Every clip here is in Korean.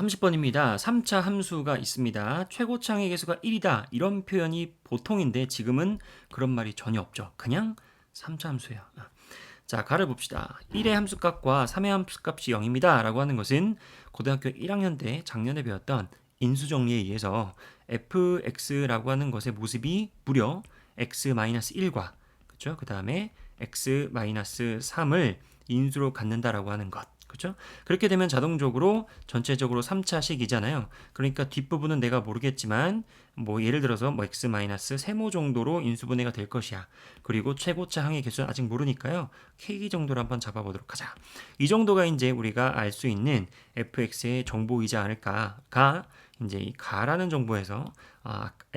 30번입니다. 3차 함수가 있습니다. 최고창의 개수가 1이다. 이런 표현이 보통인데 지금은 그런 말이 전혀 없죠. 그냥 3차 함수예요. 자, 가를 봅시다. 1의 함수값과 3의 함수값이 0입니다. 라고 하는 것은 고등학교 1학년 때 작년에 배웠던 인수정리에 의해서 fx라고 하는 것의 모습이 무려 x-1과 그렇죠? 그 다음에 x-3을 인수로 갖는다라고 하는 것. 그렇죠? 그렇게 되면 자동적으로 전체적으로 3차식이잖아요. 그러니까 뒷부분은 내가 모르겠지만 뭐 예를 들어서 뭐 x-세모 정도로 인수분해가 될 것이야. 그리고 최고차 항의 개수는 아직 모르니까요. k 정도로 한번 잡아보도록 하자. 이 정도가 이제 우리가 알 수 있는 fx의 정보이지 않을까가 이제 이 가라는 정보에서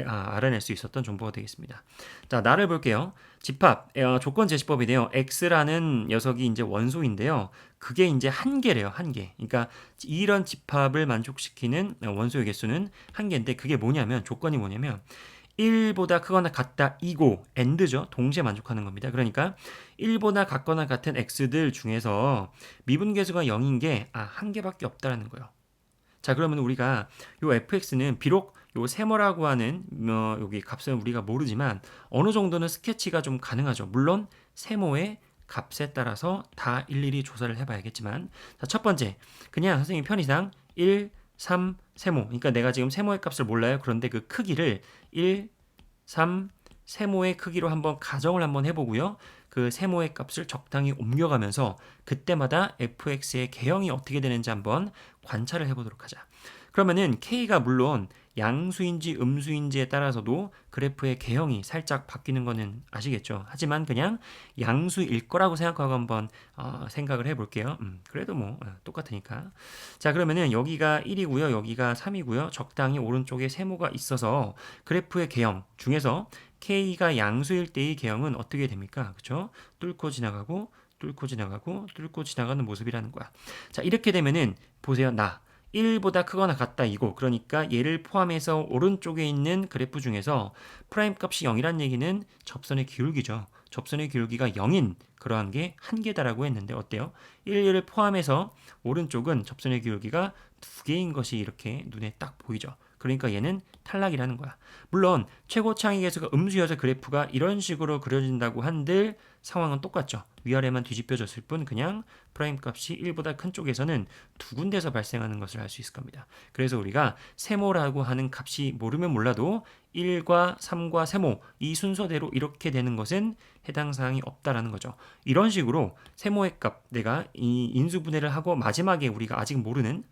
알아낼 수 있었던 정보가 되겠습니다. 자, 나를 볼게요. 집합 조건 제시법이네요. x라는 녀석이 이제 원소인데요. 그게 이제 한 개래요. 한 개. 그러니까 이런 집합을 만족시키는 원소의 개수는 한 개인데 그게 뭐냐면 조건이 뭐냐면 1보다 크거나 같다 이고 and죠. 동시에 만족하는 겁니다. 그러니까 1보다 같거나 같은 x들 중에서 미분계수가 0인 게 한 개밖에 없다라는 거예요. 자, 그러면 우리가 요 fx는 비록 요 세모라고 하는 여기 값은 우리가 모르지만 어느 정도는 스케치가 좀 가능하죠. 물론 세모의 값에 따라서 다 일일이 조사를 해봐야겠지만 자, 첫 번째 그냥 선생님 편의상 1, 3 세모 그러니까 내가 지금 세모의 값을 몰라요. 그런데 그 크기를 1, 3 세모의 크기로 한번 가정을 한번 해보고요. 그 세모의 값을 적당히 옮겨가면서 그때마다 fx의 개형이 어떻게 되는지 한번 관찰을 해보도록 하자. 그러면은 k가 물론 양수인지 음수인지에 따라서도 그래프의 개형이 살짝 바뀌는 거는 아시겠죠? 하지만 그냥 양수일 거라고 생각하고 한번 생각을 해볼게요. 그래도 뭐 똑같으니까. 자, 그러면은 여기가 1이고요. 여기가 3이고요. 적당히 오른쪽에 세모가 있어서 그래프의 개형 중에서 k가 양수일 때의 개형은 어떻게 됩니까? 그렇죠? 뚫고 지나가고 뚫고 지나가고 뚫고 지나가는 모습이라는 거야. 자, 이렇게 되면은 보세요. 1보다 크거나 같다 이고 그러니까 얘를 포함해서 오른쪽에 있는 그래프 중에서 프라임 값이 0이란 얘기는 접선의 기울기죠. 접선의 기울기가 0인 그러한 게 한 개다라고 했는데 어때요? 1을 포함해서 오른쪽은 접선의 기울기가 두 개인 것이 이렇게 눈에 딱 보이죠. 그러니까 얘는 탈락이라는 거야. 물론 최고창의 개수가 음수여서 그래프가 이런 식으로 그려진다고 한들 상황은 똑같죠. 위아래만 뒤집혀졌을 뿐 그냥 프라임 값이 1보다 큰 쪽에서는 두 군데서 발생하는 것을 알 수 있을 겁니다. 그래서 우리가 세모라고 하는 값이 모르면 몰라도 1과 3과 세모 이 순서대로 이렇게 되는 것은 해당 사항이 없다라는 거죠. 이런 식으로 세모의 값 내가 이 인수분해를 하고 마지막에 우리가 아직 모르는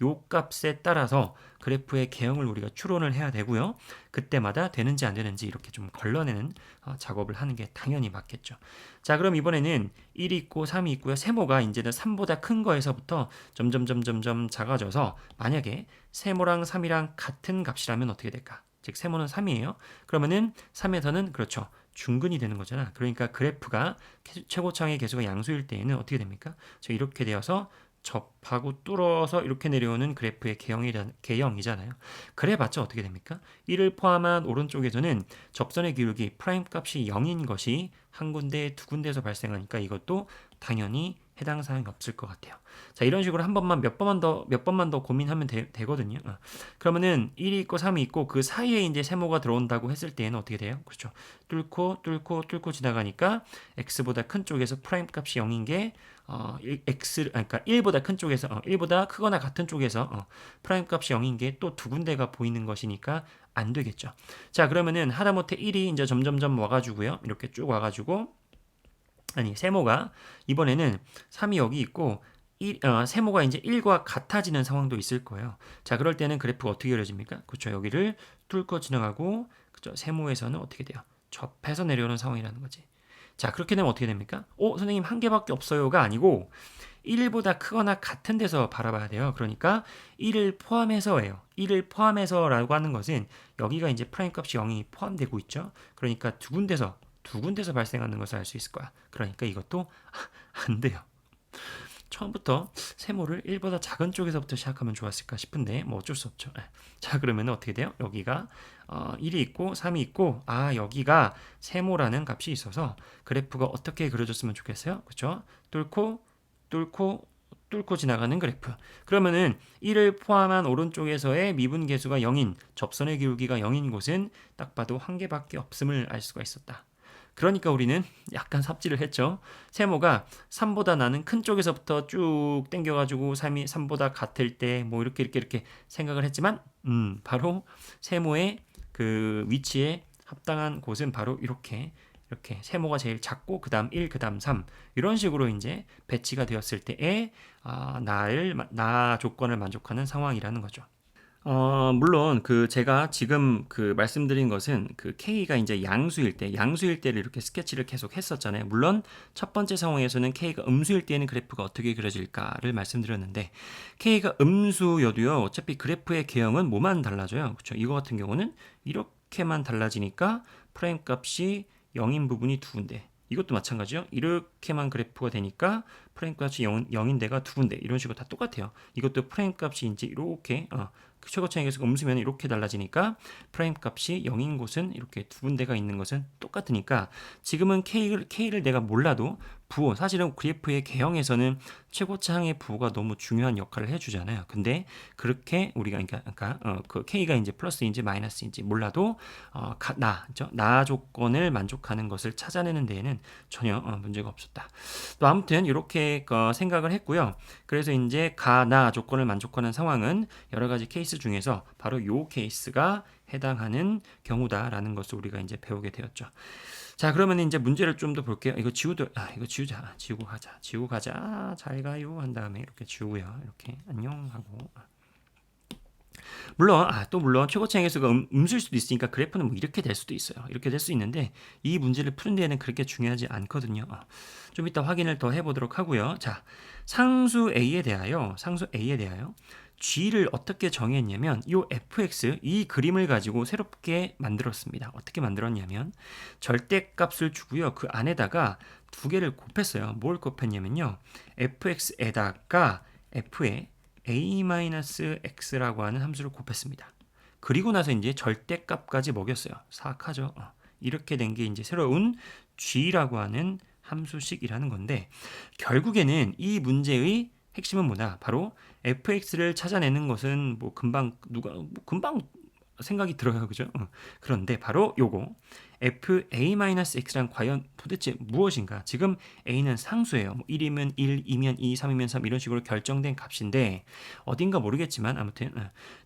요 값에 따라서 그래프의 개형을 우리가 추론을 해야 되고요. 그때마다 되는지 안 되는지 이렇게 좀 걸러내는 작업을 하는 게 당연히 맞겠죠. 자, 그럼 이번에는 1이 있고 3이 있고요. 세모가 이제는 3보다 큰 거에서부터 점점 작아져서 만약에 세모랑 3이랑 같은 값이라면 어떻게 될까? 즉 세모는 3이에요. 그러면은 3에서는 그렇죠. 중근이 되는 거잖아. 그러니까 그래프가 최고창의 개수가 양수일 때에는 어떻게 됩니까? 이렇게 되어서 접하고 뚫어서 이렇게 내려오는 그래프의 개형이잖아요. 그래봤자 어떻게 됩니까? 1을 포함한 오른쪽에서는 접선의 기울기 프라임 값이 0인 것이 한 군데 두 군데에서 발생하니까 이것도 당연히 해당 사항이 없을 것 같아요. 자, 이런 식으로 한 번만 몇 번만 더 고민하면 되거든요. 그러면은 1이 있고 3이 있고 그 사이에 이제 세모가 들어온다고 했을 때에는 어떻게 돼요? 그렇죠. 뚫고 지나가니까 x보다 큰 쪽에서 프라임 값이 0인 게 그러니까 1보다 큰 쪽에서 1보다 크거나 같은 쪽에서 프라임 값이 0인 게 또 두 군데가 보이는 것이니까 안 되겠죠. 자, 그러면은 하다못해 1이 이제 점점점 와가지고요. 이렇게 쭉 와가지고 세모가 이번에는 3이 여기 있고 세모가 이제 1과 같아지는 상황도 있을 거예요. 자, 그럴 때는 그래프가 어떻게 그려집니까? 그렇죠. 여기를 뚫고 지나가고 그렇죠. 세모에서는 어떻게 돼요? 접해서 내려오는 상황이라는 거지. 자, 그렇게 되면 어떻게 됩니까? 선생님 한 개밖에 없어요가 아니고 1보다 크거나 같은 데서 바라봐야 돼요. 그러니까 1을 포함해서예요. 1을 포함해서라고 하는 것은 여기가 이제 프라임 값이 0이 포함되고 있죠. 그러니까 두 군데서 발생하는 것을 알 수 있을 거야. 그러니까 이것도 안 돼요. 처음부터 세모를 1보다 작은 쪽에서부터 시작하면 좋았을까 싶은데 뭐 어쩔 수 없죠. 자, 그러면 어떻게 돼요? 여기가 1이 있고 3이 있고 여기가 세모라는 값이 있어서 그래프가 어떻게 그려졌으면 좋겠어요? 그렇죠? 뚫고 뚫고 지나가는 그래프. 그러면은 1을 포함한 오른쪽에서의 미분 계수가 0인 접선의 기울기가 0인 곳은 딱 봐도 한 개밖에 없음을 알 수가 있었다. 그러니까 우리는 약간 삽질을 했죠. 세모가 3보다 나는 큰 쪽에서부터 쭉 당겨가지고 3이 3보다 같을 때 뭐 이렇게 생각을 했지만 바로 세모의 그 위치에 합당한 곳은 바로 이렇게 세모가 제일 작고 그다음 1 그다음 3 이런 식으로 이제 배치가 되었을 때에 나 조건을 만족하는 상황이라는 거죠. 물론 그 제가 지금 그 말씀드린 것은 그 K가 이제 양수일 때를 이렇게 스케치를 계속 했었잖아요. 물론 첫 번째 상황에서는 K가 음수일 때는 그래프가 어떻게 그려질까를 말씀드렸는데 K가 음수여도요. 어차피 그래프의 개형은 뭐만 달라져요. 그렇죠? 이거 같은 경우는 이렇게만 달라지니까 프라임 값이 0인 부분이 두 군데. 이것도 마찬가지요. 이렇게만 그래프가 되니까 프라임 값이 0인 데가 두 군데. 이런 식으로 다 똑같아요. 이것도 프라임 값이 이제 이렇게 최고차이 계수가 음수면 이렇게 달라지니까 프라임 값이 0인 곳은 이렇게 두 군데가 있는 것은 똑같으니까 지금은 K를 내가 몰라도 부호, 사실은 그래프의 개형에서는 최고차항의 부호가 너무 중요한 역할을 해주잖아요. 근데 그렇게 우리가 그 K가 이제 플러스인지 마이너스인지 몰라도 나 조건을 만족하는 것을 찾아내는 데에는 전혀 문제가 없었다. 또 아무튼 이렇게 생각을 했고요. 그래서 이제 나 조건을 만족하는 상황은 여러 가지 케이스 중에서 바로 요 케이스가 해당하는 경우다라는 것을 우리가 이제 배우게 되었죠. 자, 그러면 이제 문제를 좀 더 볼게요. 이거 지우자. 지우고 가자. 잘 가요. 한 다음에 이렇게 지우고요. 이렇게 안녕 하고. 물론 최고차항의 수가 음수일 수도 있으니까 그래프는 뭐 이렇게 될 수도 있어요. 이렇게 될 수 있는데 이 문제를 푸는 데에는 그렇게 중요하지 않거든요. 좀 이따 확인을 더 해보도록 하고요. 자, 상수 A에 대하여 G를 어떻게 정했냐면 이 fx 이 그림을 가지고 새롭게 만들었습니다. 어떻게 만들었냐면 절대값을 주고요. 그 안에다가 두 개를 곱했어요. 뭘 곱했냐면요. fx에다가 f에 a-x라고 하는 함수를 곱했습니다. 그리고 나서 이제 절대값까지 먹였어요. 사악하죠. 이렇게 된 게 이제 새로운 g라고 하는 함수식이라는 건데 결국에는 이 문제의 핵심은 뭐다? 바로 fx를 찾아내는 것은 뭐 금방 생각이 들어요. 그죠? 그런데 바로 요거 fa-x란 과연 도대체 무엇인가? 지금 a는 상수예요. 뭐 1이면 1, 2면 2, 3이면 3 이런 식으로 결정된 값인데 어딘가 모르겠지만 아무튼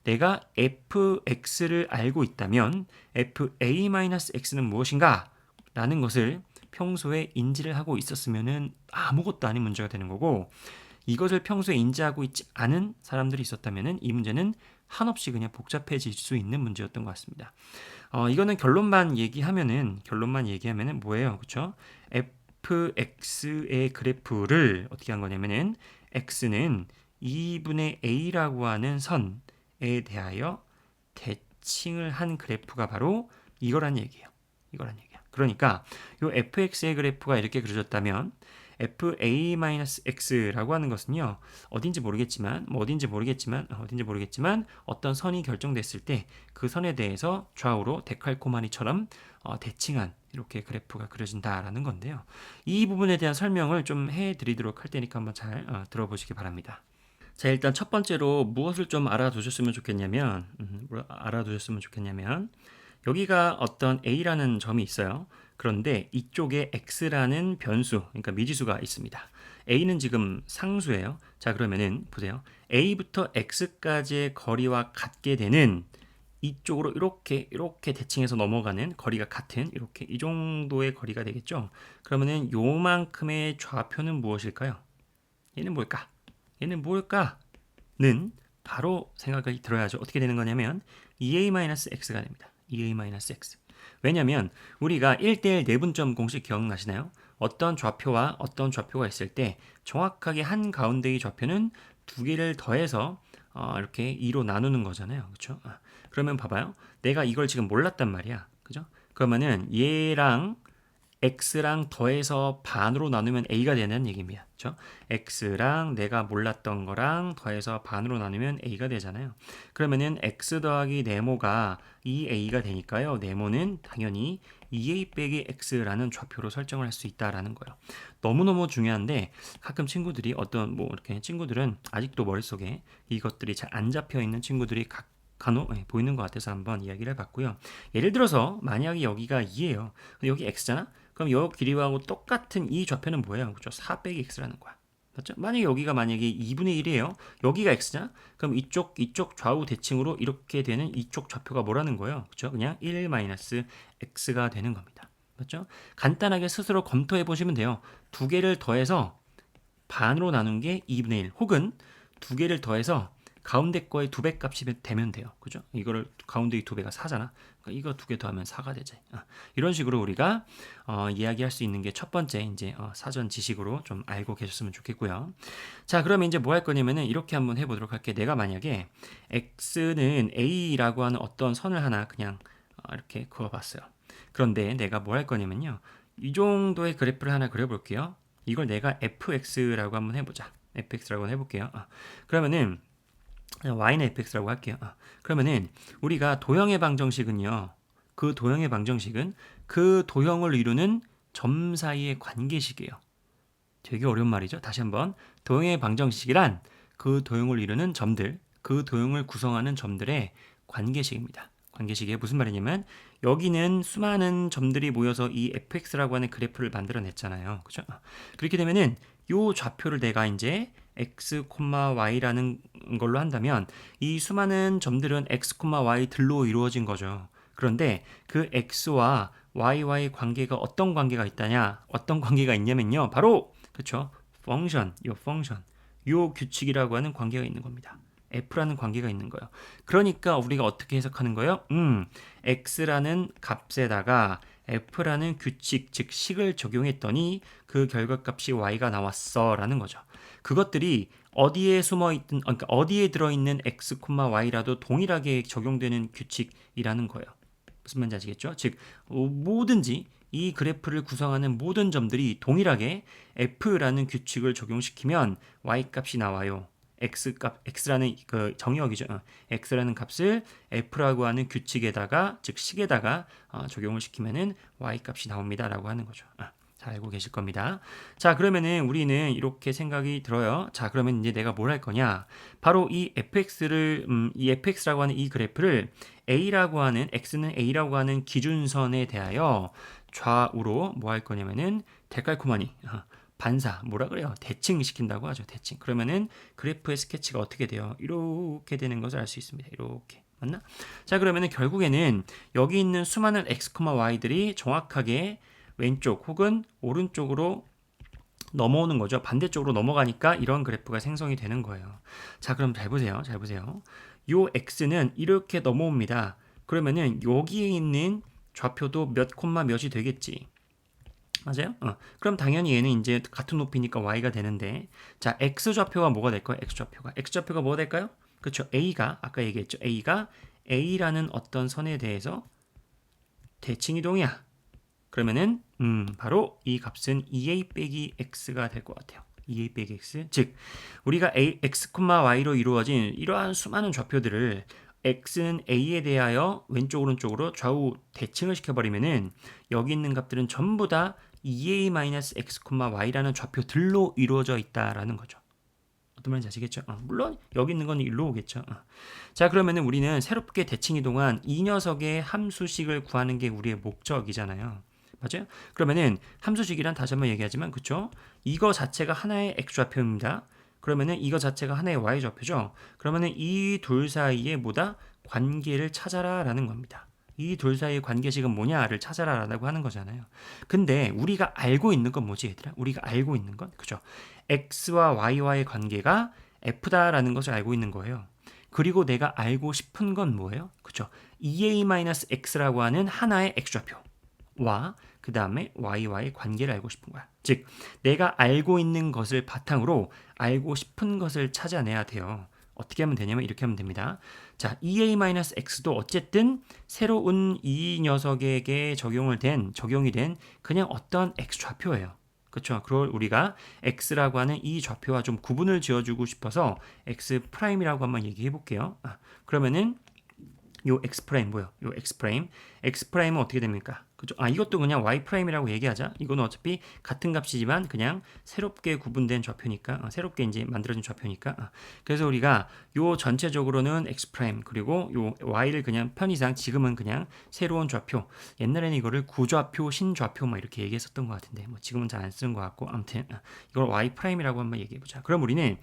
내가 fx를 알고 있다면 fa-x는 무엇인가? 라는 것을 평소에 인지를 하고 있었으면은 아무것도 아닌 문제가 되는 거고 이것을 평소에 인지하고 있지 않은 사람들이 있었다면 이 문제는 한없이 그냥 복잡해질 수 있는 문제였던 것 같습니다. 이거는 결론만 얘기하면은 뭐예요? 그렇죠? fx의 그래프를 어떻게 한 거냐면은 x는 2분의 a라고 하는 선에 대하여 대칭을 한 그래프가 바로 이거란 얘기예요. 그러니까 요 fx의 그래프가 이렇게 그려졌다면 fa-x라고 하는 것은요. 어딘지 모르겠지만 어떤 선이 결정됐을 때 그 선에 대해서 좌우로 데칼코마니처럼 대칭한 이렇게 그래프가 그려진다라는 건데요. 이 부분에 대한 설명을 좀 해드리도록 할 테니까 한번 잘 들어보시기 바랍니다. 자, 일단 첫 번째로 무엇을 좀 알아두셨으면 좋겠냐면 여기가 어떤 a라는 점이 있어요. 그런데 이쪽에 x라는 변수, 그러니까 미지수가 있습니다. a는 지금 상수예요. 자, 그러면은 보세요. a부터 x까지의 거리와 같게 되는 이쪽으로 이렇게 대칭해서 넘어가는 거리가 같은 이렇게 이 정도의 거리가 되겠죠. 그러면은 요만큼의 좌표는 무엇일까요? 얘는 뭘까?는 바로 생각이 들어야죠. 어떻게 되는 거냐면 2a-x가 됩니다. 2a-x. 왜냐면 우리가 1대1 내분점 공식 기억나시나요? 어떤 좌표와 어떤 좌표가 있을 때 정확하게 한 가운데의 좌표는 두 개를 더해서 이렇게 2로 나누는 거잖아요. 그렇죠? 그러면 봐봐요. 내가 이걸 지금 몰랐단 말이야. 그죠? 그러면은 얘랑 x랑 더해서 반으로 나누면 a가 되는 얘기입니다. 그렇죠? x랑 내가 몰랐던 거랑 더해서 반으로 나누면 a가 되잖아요. 그러면은 x 더하기 네모가 2a가 되니까요. 네모는 당연히 2a 빼기 x라는 좌표로 설정을 할 수 있다라는 거예요. 너무너무 중요한데 가끔 친구들이 어떤 뭐 이렇게 친구들은 아직도 머릿속에 이것들이 잘 안 잡혀 있는 친구들이 간혹 보이는 것 같아서 한번 이야기를 해봤고요. 예를 들어서 만약에 여기가 2예요. 여기 x잖아? 그럼 요 길이하고 똑같은 이 좌표는 뭐예요? 그죠? 4 빼기 x라는 거야. 맞죠? 만약에 여기가 만약에 2분의 1이에요. 여기가 x잖아? 그럼 이쪽 좌우 대칭으로 이렇게 되는 이쪽 좌표가 뭐라는 거예요? 그죠? 그냥 1 마이너스 x가 되는 겁니다. 맞죠? 간단하게 스스로 검토해 보시면 돼요. 두 개를 더해서 반으로 나눈 게 2분의 1 혹은 두 개를 더해서 가운데 거의 2배 값이 되면 돼요. 그죠? 이거를 가운데의 2배가 4잖아. 그러니까 이거 두 개 더하면 4가 되지. 이런 식으로 우리가 이야기할 수 있는 게 첫 번째 이제 사전 지식으로 좀 알고 계셨으면 좋겠고요. 자, 그러면 이제 뭐 할 거냐면은 이렇게 한번 해보도록 할게. 내가 만약에 x는 a라고 하는 어떤 선을 하나 그냥 이렇게 그어봤어요. 그런데 내가 뭐 할 거냐면요. 이 정도의 그래프를 하나 그려볼게요. 이걸 내가 fx라고 한번 해보자. fx라고 한번 해볼게요. 그러면은 y는 fx라고 할게요. 그러면은 우리가 도형의 방정식은요. 그 도형의 방정식은 그 도형을 이루는 점 사이의 관계식이에요. 되게 어려운 말이죠. 다시 한번 도형의 방정식이란 그 도형을 이루는 점들, 그 도형을 구성하는 점들의 관계식입니다. 관계식이 무슨 말이냐면 여기는 수많은 점들이 모여서 이 fx라고 하는 그래프를 만들어냈잖아요. 그죠? 그렇게 되면은 요 좌표를 내가 이제 x, y라는 걸로 한다면 이 수많은 점들은 x, y들로 이루어진 거죠. 그런데 그 x와 y와의 관계가 어떤 관계가 있다냐? 어떤 관계가 있냐면요. 바로 그렇죠. 요 규칙이라고 하는 관계가 있는 겁니다. f라는 관계가 있는 거예요. 그러니까 우리가 어떻게 해석하는 거예요? x라는 값에다가 f라는 규칙, 즉 식을 적용했더니 그 결과값이 y가 나왔어라는 거죠. 그것들이 어디에 숨어 있든, 그러니까 어디에 들어있는 x, y라도 동일하게 적용되는 규칙이라는 거예요. 무슨 말인지 아시겠죠? 즉 뭐든지 이 그래프를 구성하는 모든 점들이 동일하게 f라는 규칙을 적용시키면 y 값이 나와요. x라는 그 정의역이죠. x라는 값을 f라고 하는 규칙에다가 즉 식에다가 적용을 시키면은 y 값이 나옵니다라고 하는 거죠. 잘 알고 계실 겁니다. 자, 그러면은 우리는 이렇게 생각이 들어요. 자, 그러면 이제 내가 뭘 할 거냐? 바로 이 fx라고 하는 이 그래프를 x는 a라고 하는 기준선에 대하여 좌우로 뭐 할 거냐면은 데칼코마니 반사 뭐라 그래요? 대칭 시킨다고 하죠. 대칭. 그러면은 그래프의 스케치가 어떻게 돼요? 이렇게 되는 것을 알 수 있습니다. 이렇게. 맞나? 자, 그러면은 결국에는 여기 있는 수많은 x, y들이 정확하게 왼쪽 혹은 오른쪽으로 넘어오는 거죠. 반대쪽으로 넘어가니까 이런 그래프가 생성이 되는 거예요. 자, 그럼 잘 보세요. 잘 보세요. 요 x는 이렇게 넘어옵니다. 그러면은 여기에 있는 좌표도 몇 콤마 몇이 되겠지. 맞아요? 그럼 당연히 얘는 이제 같은 높이니까 y가 되는데, 자, x 좌표가 뭐가 될까요? x 좌표가 뭐가 될까요? 그렇죠. a가 아까 얘기했죠. a가 a라는 어떤 선에 대해서 대칭 이동이야. 그러면은 바로 이 값은 2a 빼기 x가 될 것 같아요. 2a 빼기 x. 즉 우리가 x, y로 이루어진 이러한 수많은 좌표들을 x는 a에 대하여 왼쪽 오른쪽으로 좌우 대칭을 시켜버리면은 여기 있는 값들은 전부 다 2a-x, y라는 좌표들로 이루어져 있다라는 거죠. 어떤 말인지 아시겠죠? 물론 여기 있는 건 일로 오겠죠. 자, 그러면은 우리는 새롭게 대칭 이동한 이 녀석의 함수식을 구하는 게 우리의 목적이잖아요. 맞아요? 그러면은 함수식이란 다시 한번 얘기하지만 그쵸? 이거 자체가 하나의 x좌표입니다. 그러면은 이거 자체가 하나의 y좌표죠. 그러면은 이 둘 사이에 뭐다? 관계를 찾아라라는 겁니다. 이 둘 사이의 관계식은 뭐냐를 찾아라라고 하는 거잖아요. 근데 우리가 알고 있는 건 뭐지, 얘들아? 우리가 알고 있는 건 그죠? x와 y와의 관계가 f다라는 것을 알고 있는 거예요. 그리고 내가 알고 싶은 건 뭐예요? 그죠? 2a-x라고 하는 하나의 x좌표와 그 다음에 y와의 관계를 알고 싶은 거야. 즉 내가 알고 있는 것을 바탕으로 알고 싶은 것을 찾아내야 돼요. 어떻게 하면 되냐면 이렇게 하면 됩니다. 자, EA-X도 어쨌든 새로운 이 녀석에게 적용이 된 그냥 어떤 X 좌표예요. 그렇죠? 그걸 우리가 X라고 하는 이 좌표와 좀 구분을 지어주고 싶어서 X 프라임이라고 한번 얘기해 볼게요. 그러면은 요 x 프라임 뭐요? 요 x 프라임은 어떻게 됩니까? 그죠? 이것도 그냥 y 프라임이라고 얘기하자. 이거는 어차피 같은 값이지만 그냥 새롭게 구분된 좌표니까, 새롭게 이제 만들어진 좌표니까. 그래서 우리가 요 전체적으로는 x 프라임 그리고 요 y를 그냥 편의상 지금은 그냥 새로운 좌표. 옛날에는 이거를 구좌표, 신좌표 막 이렇게 얘기했었던 것 같은데, 뭐 지금은 잘 안 쓰는 것 같고, 아무튼 이걸 y 프라임이라고 한번 얘기해 보자. 그럼 우리는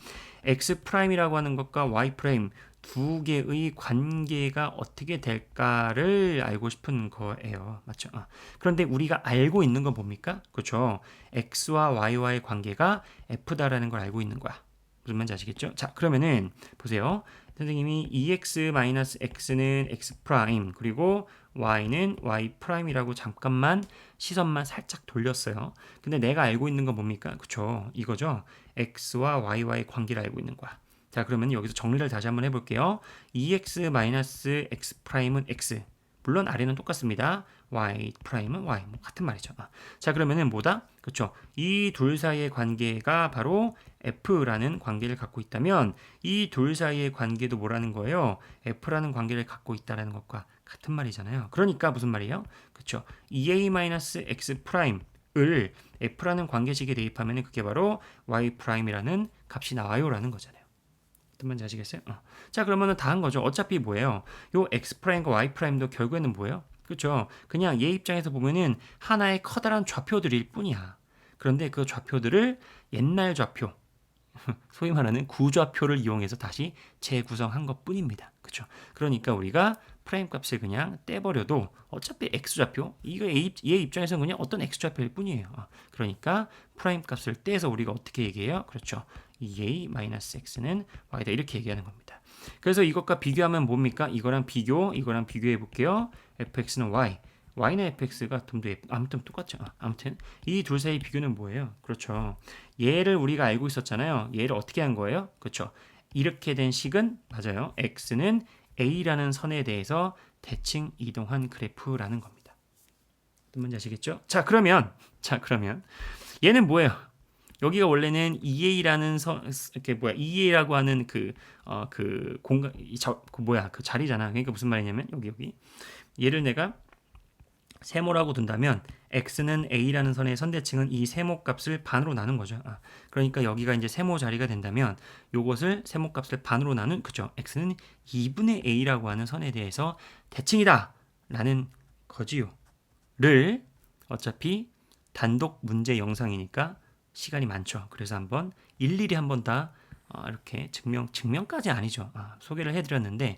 x 프라임이라고 하는 것과 y 프라임 두 개의 관계가 어떻게 될까를 알고 싶은 거예요. 맞죠? 그런데 우리가 알고 있는 건 뭡니까? 그렇죠. x와 y와의 관계가 f다라는 걸 알고 있는 거야. 무슨 말인지 아시겠죠? 자, 그러면은 보세요. 선생님이 EX-X는 X 프라임 그리고 Y는 Y 프라임이라고 잠깐만 시선만 살짝 돌렸어요. 근데 내가 알고 있는 건 뭡니까? 그쵸? 이거죠. X와 Y와의 관계를 알고 있는 거야. 자, 그러면 여기서 정리를 다시 한번 해볼게요. EX-X 프라임은 X. 물론 아래는 똑같습니다. Y 프라임은 Y. 뭐 같은 말이죠. 자, 그러면은 뭐다? 그쵸? 이 둘 사이의 관계가 바로 F라는 관계를 갖고 있다면 이 둘 사이의 관계도 뭐라는 거예요? F라는 관계를 갖고 있다는 것과 같은 말이잖아요. 그러니까 무슨 말이에요? 그쵸? EA-X 프라임을 F라는 관계식에 대입하면 그게 바로 Y 프라임이라는 값이 나와요라는 거잖아요. 어떤 말인지 아시겠어요? 자, 그러면은 다 한 거죠. 어차피 뭐예요? 요 x 프라임과 y 프라임도 결국에는 뭐예요? 그렇죠? 그냥 얘 입장에서 보면은 하나의 커다란 좌표들일 뿐이야. 그런데 그 좌표들을 옛날 좌표, 소위 말하는 구좌표를 이용해서 다시 재구성한 것뿐입니다. 그렇죠? 그러니까 우리가 프라임 값을 그냥 떼버려도 어차피 x좌표, 이거 얘 입장에서는 그냥 어떤 x좌표일 뿐이에요. 그러니까 프라임 값을 떼서 우리가 어떻게 얘기해요? 그렇죠. EA-X는 Y다 이렇게 얘기하는 겁니다. 그래서 이것과 비교하면 뭡니까? 이거랑 비교해 볼게요. fx는 y, y는 fx가 좀 더 아무튼 똑같죠. 아무튼 이 둘 사이 비교는 뭐예요? 그렇죠. 얘를 우리가 알고 있었잖아요. 얘를 어떻게 한 거예요? 그렇죠. 이렇게 된 식은 맞아요. x는 a라는 선에 대해서 대칭 이동한 그래프라는 겁니다. 뭔지 아시겠죠? 자, 그러면 얘는 뭐예요? 여기가 원래는 EA라는 EA라고 하는 그 공간 그 자리잖아. 그러니까 무슨 말이냐면 여기 얘를 내가 세모라고 둔다면 x는 a라는 선의 선대칭은 이 세모 값을 반으로 나눈 거죠. 그러니까 여기가 이제 세모 자리가 된다면 요것을 세모 값을 반으로 나눈 그죠? x는 2분의 a라고 하는 선에 대해서 대칭이다라는 거지요.를 어차피 단독 문제 영상이니까 시간이 많죠. 그래서 한번 일일이 한번 다 이렇게 증명까지 아니죠. 소개를 해드렸는데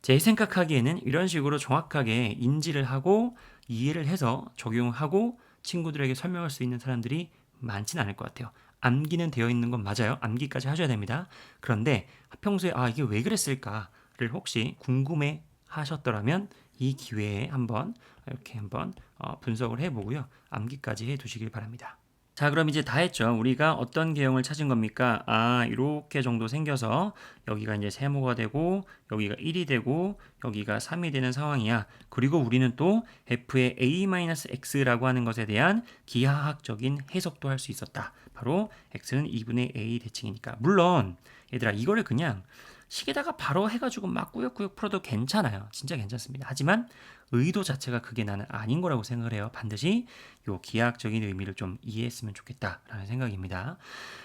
제 생각하기에는 이런 식으로 정확하게 인지를 하고 이해를 해서 적용하고 친구들에게 설명할 수 있는 사람들이 많지는 않을 것 같아요. 암기는 되어 있는 건 맞아요. 암기까지 하셔야 됩니다. 그런데 평소에 이게 왜 그랬을까를 혹시 궁금해 하셨더라면 이 기회에 한번 이렇게 한번 분석을 해보고요. 암기까지 해두시길 바랍니다. 자, 그럼 이제 다 했죠. 우리가 어떤 개형을 찾은 겁니까? 이렇게 정도 생겨서 여기가 이제 세모가 되고 여기가 1이 되고 여기가 3이 되는 상황이야. 그리고 우리는 또 f의 a-x라고 하는 것에 대한 기하학적인 해석도 할 수 있었다. 바로 x는 2분의 a 대칭이니까. 물론 얘들아 이거를 그냥 식에다가 바로 해가지고 막 꾸역꾸역 풀어도 괜찮아요. 진짜 괜찮습니다. 하지만 의도 자체가 그게 나는 아닌 거라고 생각을 해요. 반드시 요 기하학적인 의미를 좀 이해했으면 좋겠다라는 생각입니다.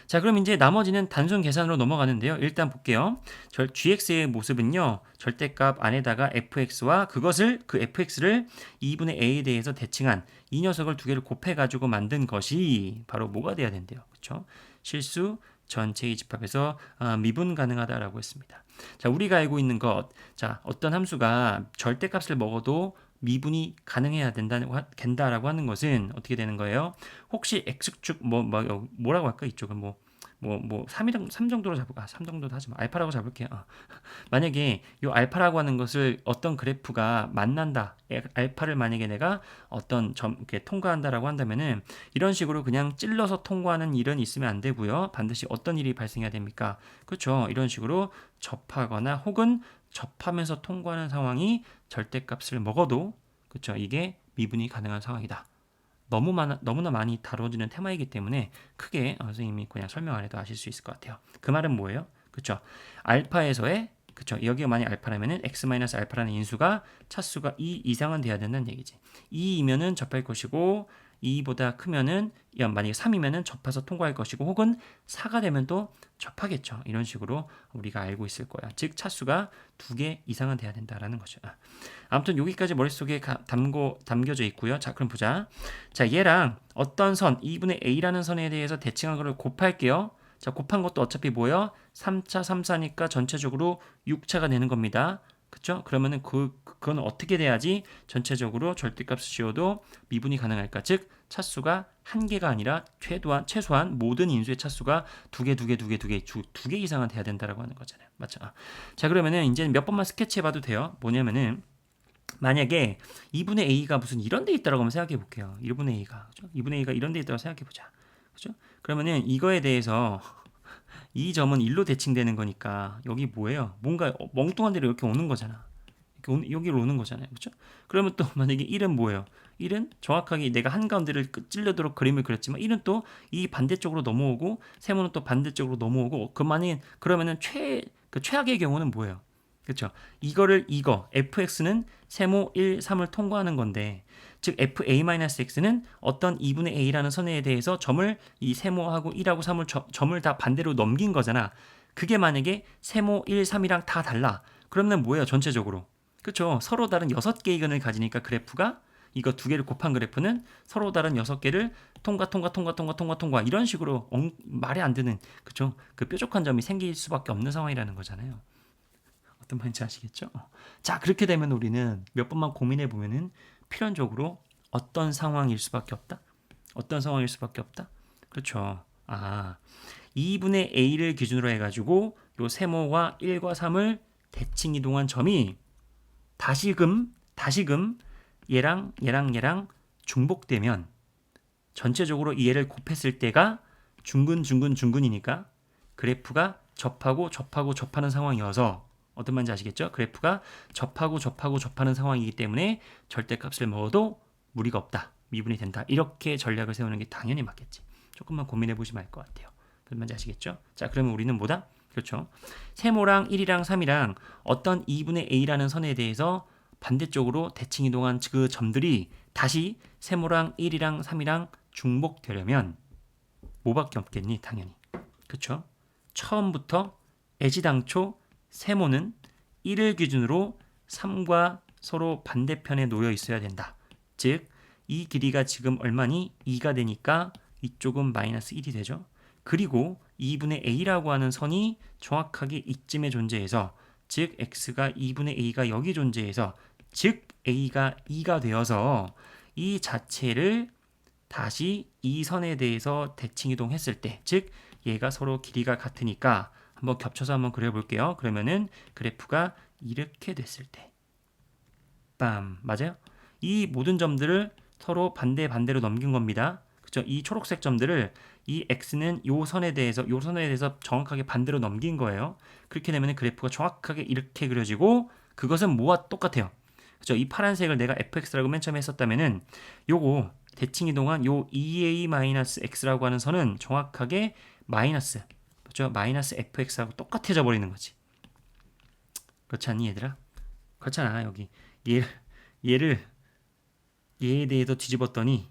자, 그럼 이제 나머지는 단순 계산으로 넘어가는데요. 일단 볼게요. gx의 모습은요. 절대값 안에다가 fx와 그 fx를 2분의 a에 대해서 대칭한 이 녀석을 두 개를 곱해가지고 만든 것이 바로 뭐가 돼야 된대요. 그렇죠? 실수 전체의 집합에서 미분 가능하다라고 했습니다. 자, 우리가 알고 있는 것, 자, 어떤 함수가 절대값을 먹어도 미분이 가능해야 된다라고 하는 것은 어떻게 되는 거예요? 혹시 x축 뭐라고 할까? 이쪽은 3 정도로 잡을까? 3 정도도 하지 마. 알파라고 잡을게요. 만약에 이 알파라고 하는 것을 어떤 그래프가 만난다. 알파를 만약에 내가 어떤 점 이렇게 통과한다라고 한다면은 이런 식으로 그냥 찔러서 통과하는 일은 있으면 안 되고요. 반드시 어떤 일이 발생해야 됩니까? 그렇죠. 이런 식으로 접하거나 혹은 접하면서 통과하는 상황이 절대값을 먹어도 그렇죠. 이게 미분이 가능한 상황이다. 너무나 많이 다뤄지는 테마이기 때문에 크게 선생님이 그냥 설명 안 해도 아실 수 있을 것 같아요. 그 말은 뭐예요? 그쵸? 알파에서의 그쵸? 여기가 만약 알파라면은 x-알파라는 인수가 차수가 2 이상은 돼야 된다는 얘기지. 2이면은 접할 것이고 2보다 크면은 만약에 3이면은 접해서 통과할 것이고 혹은 4가 되면 또 접하겠죠. 이런 식으로 우리가 알고 있을 거야. 즉 차수가 2개 이상은 돼야 된다라는 거죠. 아무튼 여기까지 머릿속에 담겨져 있고요. 자, 그럼 보자. 자, 얘랑 어떤 선, 2분의 a라는 선에 대해서 대칭한 거를 곱할게요. 자, 곱한 것도 어차피 뭐예요? 3차, 3차니까 전체적으로 6차가 되는 겁니다. 그쵸? 그러면은 그건 어떻게 돼야지 전체적으로 절대값을 씌워도 미분이 가능할까? 즉, 차수가 한 개가 아니라 최소한 모든 인수의 차수가 두 개 이상은 돼야 된다라고 하는 거잖아요. 맞죠? 자, 그러면은 이제 몇 번만 스케치해 봐도 돼요. 뭐냐면은 만약에 2분의 a가 무슨 이런 데 있다라고 한번 생각해 볼게요. 1분의 a가. 그죠? 2분의 a가 이런 데 있다고 생각해 보자. 그죠? 그러면은 이거에 대해서 이 점은 1로 대칭되는 거니까 여기 뭐예요? 뭔가 멍뚱한 데로 이렇게 오는 거잖아. 여기로 오는 거잖아요. 그렇죠? 그러면 또 만약에 1은 뭐예요? 1은 정확하게 내가 한가운데를 찔려도록 그림을 그렸지만 1은 또 이 반대쪽으로 넘어오고 세모는 또 반대쪽으로 넘어오고 그러면은 최악의 경우는 뭐예요? 그렇죠? 이거 fx는 세모 1, 3을 통과하는 건데 즉 fa-x는 어떤 2분의 a라는 선에 대해서 점을 이 세모하고 1하고 3을 점을 다 반대로 넘긴 거잖아. 그게 만약에 세모 1, 3이랑 다 달라. 그러면 뭐예요? 전체적으로. 그렇죠? 서로 다른 6개의 근을 가지니까 그래프가 이거 두 개를 곱한 그래프는 서로 다른 6개를 통과 이런 식으로 말이 안 되는 그렇죠? 그 뾰족한 점이 생길 수밖에 없는 상황이라는 거잖아요. 어떤 말인지 아시겠죠? 자, 그렇게 되면 우리는 몇 번만 고민해 보면은 필연적으로 어떤 상황일 수밖에 없다? 어떤 상황일 수밖에 없다? 그렇죠. 2분의 a를 기준으로 해가지고 요 세모와 1과 3을 대칭 이동한 점이 다시금 얘랑 중복되면 전체적으로 이 얘를 곱했을 때가 중근이니까 그래프가 접하는 상황이어서 어떤 말인지 아시겠죠? 그래프가 접하는 상황이기 때문에 절대값을 먹어도 무리가 없다. 미분이 된다. 이렇게 전략을 세우는 게 당연히 맞겠지. 조금만 고민해 보시면 알 것 같아요. 무슨 말인지 아시겠죠? 자, 그러면 우리는 뭐다? 그렇죠. 세모랑 1이랑 3이랑 어떤 2분의 a라는 선에 대해서 반대쪽으로 대칭 이동한 그 점들이 다시 세모랑 1이랑 3이랑 중복되려면 뭐밖에 없겠니? 당연히. 그렇죠? 처음부터 애지당초 세모는 1을 기준으로 3과 서로 반대편에 놓여 있어야 된다. 즉, 이 길이가 지금 얼마니? 2가 되니까 이쪽은 마이너스 1이 되죠. 그리고 2분의 a라고 하는 선이 정확하게 이쯤에 존재해서 즉 x가 2분의 a가 여기 존재해서 즉 a가 2가 되어서 이 자체를 다시 이 선에 대해서 대칭 이동했을 때 즉 얘가 서로 길이가 같으니까 한번 겹쳐서 한번 그려볼게요. 그러면은 그래프가 이렇게 됐을 때 맞아요? 이 모든 점들을 서로 반대로 넘긴 겁니다. 그죠? 이 초록색 점들을 이 x는 요 선에 대해서 정확하게 반대로 넘긴 거예요. 그렇게 되면 그래프가 정확하게 이렇게 그려지고 그것은 뭐와 똑같아요. 그죠? 이 파란색을 내가 fx라고 맨 처음에 했었다면은 요거 대칭 이동한 요 2a-x라고 하는 선은 정확하게 마이너스 그죠? 마이너스 fx하고 똑같아져 버리는 거지. 그렇지 않니 얘들아? 그렇잖아. 여기 얘에 대해서 뒤집었더니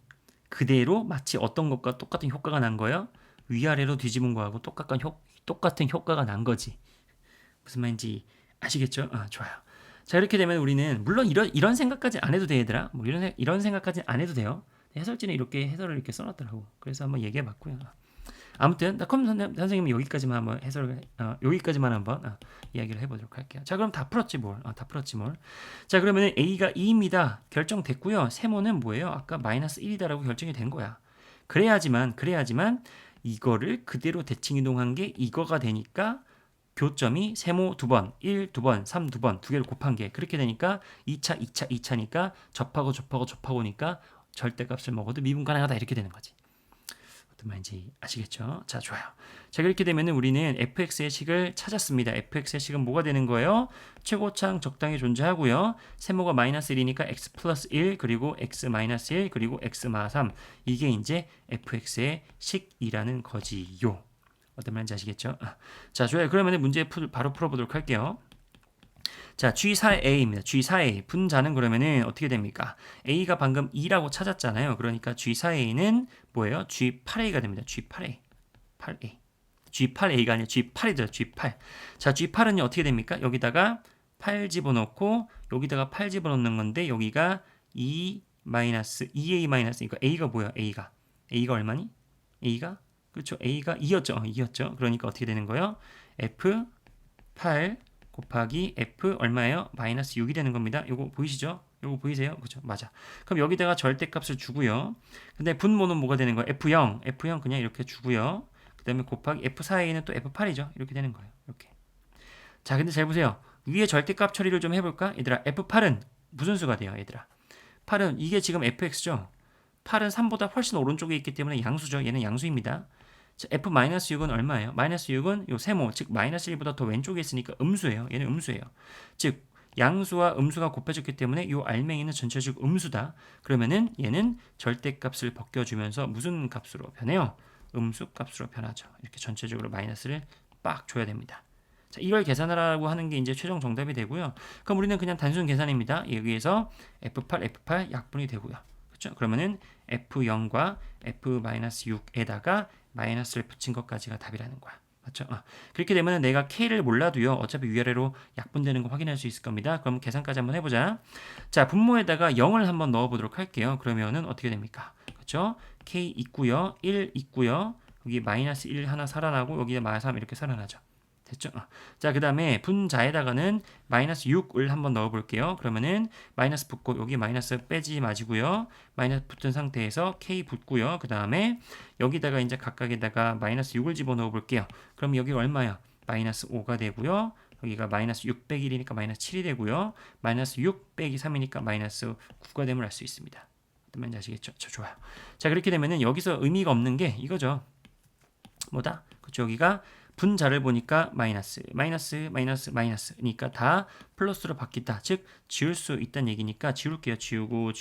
그대로 마치 어떤 것과 똑같은 효과가 난 거예요. 위아래로 뒤집은 거하고 똑같은 효과가 난 거지. 무슨 말인지 아시겠죠? 좋아요. 자, 이렇게 되면 우리는 물론 이런 생각까지 안 해도 돼 얘들아. 뭐 이런 생각까지 안 해도 돼요. 해설지는 이렇게 해설을 이렇게 써놨더라고. 그래서 한번 얘기해봤고요. 아무튼 컴 선생님은 여기까지만 한번 여기까지만 한번 이야기를 해보도록 할게요. 자, 그럼 다 풀었지 뭘? 자, 그러면 a가 2입니다. 결정됐고요. 세모는 뭐예요? 아까 마이너스 1이다라고 결정이 된 거야. 그래야지만 이거를 그대로 대칭 이동한 게 이거가 되니까 교점이 세모 2번, 1 2번, 3 2번, 두 개를 곱한 게 그렇게 되니까 2차, 2차, 2차니까 접하고 접하고 접하고니까 절대값을 먹어도 미분 가능하다 이렇게 되는 거지. 어떤 말인지 아시겠죠? 자, 좋아요. 자, 그렇게 되면은 우리는 fx의 식을 찾았습니다. fx의 식은 뭐가 되는 거예요? 최고차항 적당히 존재하고요. 세모가 마이너스 1이니까 x 플러스 1 그리고 x 마이너스 1 그리고 x 마 3 이게 이제 fx의 식이라는 거지요. 어떤 말인지 아시겠죠? 자, 좋아요. 그러면 문제 바로 풀어보도록 할게요. 자, G4A입니다. G4A. 분자는 그러면은 어떻게 됩니까? A가 방금 2라고 찾았잖아요. 그러니까 G4A는 뭐예요? G8A가 됩니다. G8A. 8A. G8A가 아니라 G8이죠. G8. 자, G8은 어떻게 됩니까? 여기다가 8 집어넣고 여기다가 8 집어넣는 건데 여기가 2 마이너스 2A 마이너스 그러니까 A가 뭐야? A가 얼마니? A가 그렇죠. A가 2였죠. 2였죠. 그러니까 어떻게 되는 거예요? F8 곱하기 F 얼마예요? 마이너스 6이 되는 겁니다. 요거 보이시죠? 요거 보이세요? 그죠? 맞아. 그럼 여기다가 절대값을 주고요. 근데 분모는 뭐가 되는 거예요? F0 그냥 이렇게 주고요. 그 다음에 곱하기 F4A는 또 F8이죠. 이렇게 되는 거예요. 이렇게. 자, 근데 잘 보세요. 위에 절대값 처리를 좀 해볼까? 얘들아, F8은 무슨 수가 돼요? 얘들아. 8은 이게 지금 fx죠. 8은 3보다 훨씬 오른쪽에 있기 때문에 양수죠. 얘는 양수입니다. 자, f-6은 얼마예요? 마이너스 6은 요 세모, 즉 마이너스 1보다 더 왼쪽에 있으니까 음수예요. 얘는 음수예요. 즉 양수와 음수가 곱해졌기 때문에 요 알맹이는 전체적으로 음수다. 그러면은 얘는 절대값을 벗겨주면서 무슨 값으로 변해요? 음수 값으로 변하죠. 이렇게 전체적으로 마이너스를 빡 줘야 됩니다. 자, 이걸 계산하라고 하는 게 이제 최종 정답이 되고요. 그럼 우리는 그냥 단순 계산입니다. 여기에서 F8 약분이 되고요. 그렇죠? 그러면은 F0과 F-6에다가 마이너스를 붙인 것까지가 답이라는 거야. 맞죠? 그렇게 되면 내가 K를 몰라도요. 어차피 위아래로 약분되는 거 확인할 수 있을 겁니다. 그럼 계산까지 한번 해보자. 자, 분모에다가 0을 한번 넣어보도록 할게요. 그러면은 어떻게 됩니까? 그렇죠? K 있고요. 1 있고요. 여기 마이너스 1 하나 살아나고 여기에 마이너스 3 이렇게 살아나죠. 됐죠? 자, 그 다음에 분자에다가는 마이너스 6을 한번 넣어볼게요. 그러면은 마이너스 붙고 여기 마이너스 빼지 마시고요. 마이너스 붙은 상태에서 K 붙고요. 그 다음에 여기다가 이제 각각에다가 마이너스 6을 집어넣어 볼게요. 그럼 여기 얼마야? 마이너스 5가 되고요. 여기가 마이너스 6 빼기 1이니까 마이너스 7이 되고요. 마이너스 6 빼기 3이니까 마이너스 9가 됨을 알 수 있습니다. 어떤 말인지 아시겠죠? 좋아요. 자, 그렇게 되면은 여기서 의미가 없는 게 이거죠. 뭐다? 그쵸, 여기가 분자를 보니까 마이너스니까 다 플러스로 바뀌다. 즉 지울 수 있다는 얘기니까 지울게요. 지우고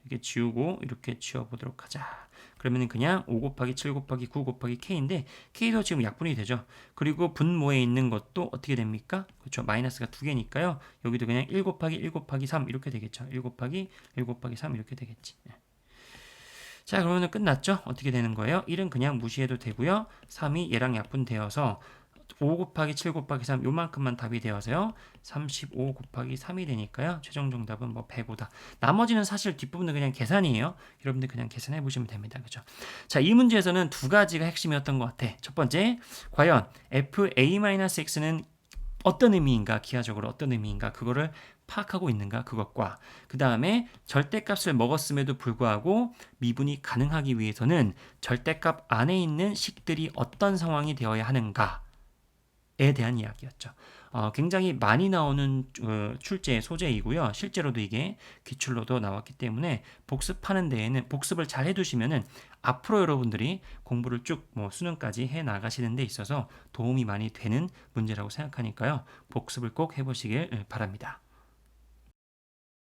이렇게 지우고 이렇게 지워보도록 하자. 그러면은 그냥 5 곱하기 7 곱하기 9 곱하기 K인데 K도 지금 약분이 되죠. 그리고 분모에 있는 것도 어떻게 됩니까? 그렇죠. 마이너스가 두 개니까요. 여기도 그냥 1 곱하기 1 곱하기 3 이렇게 되겠죠. 1 곱하기 1 곱하기 3 이렇게 되겠지. 자, 그러면 끝났죠? 어떻게 되는 거예요? 1은 그냥 무시해도 되고요. 3이 얘랑 약분되어서 5 곱하기 7 곱하기 3 요만큼만 답이 되어서요. 35 곱하기 3이 되니까요. 최종 정답은 뭐 105다. 나머지는 사실 뒷부분은 그냥 계산이에요. 여러분들 그냥 계산해 보시면 됩니다. 그죠? 자, 이 문제에서는 두 가지가 핵심이었던 것 같아. 첫 번째, 과연 fa-x는 어떤 의미인가, 기하적으로 어떤 의미인가, 그거를 파악하고 있는가, 그것과 그 다음에 절대값을 먹었음에도 불구하고 미분이 가능하기 위해서는 절대값 안에 있는 식들이 어떤 상황이 되어야 하는가에 대한 이야기였죠. 굉장히 많이 나오는 출제 소재이고요. 실제로도 이게 기출로도 나왔기 때문에 복습하는 데에는 복습을 잘 해두시면은 앞으로 여러분들이 공부를 쭉 수능까지 해 나가시는 데 있어서 도움이 많이 되는 문제라고 생각하니까요. 복습을 꼭 해보시길 바랍니다.